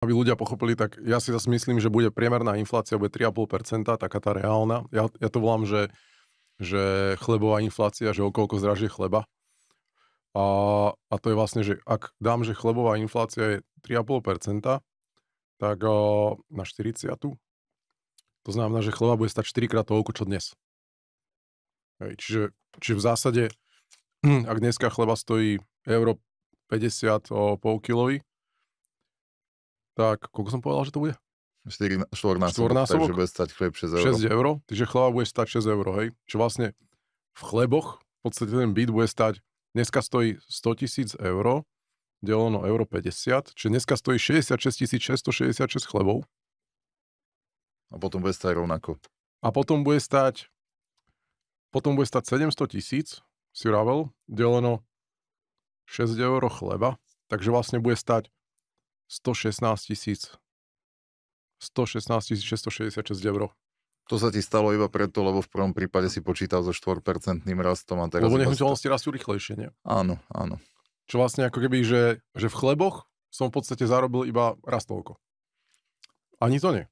aby ľudia pochopili, tak ja si zase myslím, že bude priemerná inflácia, bude 3,5%, taká tá reálna. Ja to volám, že chlebová inflácia, že o koľko zdražie chleba. A to je vlastne, že ak dám, že chlebová inflácia je 3,5%, tak na 40, to znamená, že chleba bude stať 4-krát toľko, čo dnes. Hej, čiže v zásade, ak dneska chleba stojí euro 50 polkilový, tak koľko som povedal, že to bude? Štvornásobok, takže bude stať chlieb 6 eur. 6 eur, takže chleba bude stať 6 eur, hej. Čiže vlastne v chleboch, v podstate ten byt bude stať, dneska stojí 100 000 eur, deleno euro 50, čiže dneska stojí 66 666 chlebov. A potom bude stať rovnako. A potom bude stať 700 000, si vravel, deleno 6 eur chleba, takže vlastne bude stať 116 666 eur. To sa ti stalo iba preto, lebo v prvom prípade si počítal so 4% rastom a teraz... Lebo nehnuteľnosti rastú rýchlejšie, nie? Áno, áno. Čo vlastne ako keby, že v chleboch som v podstate zarobil iba raz toľko. Ani to nie.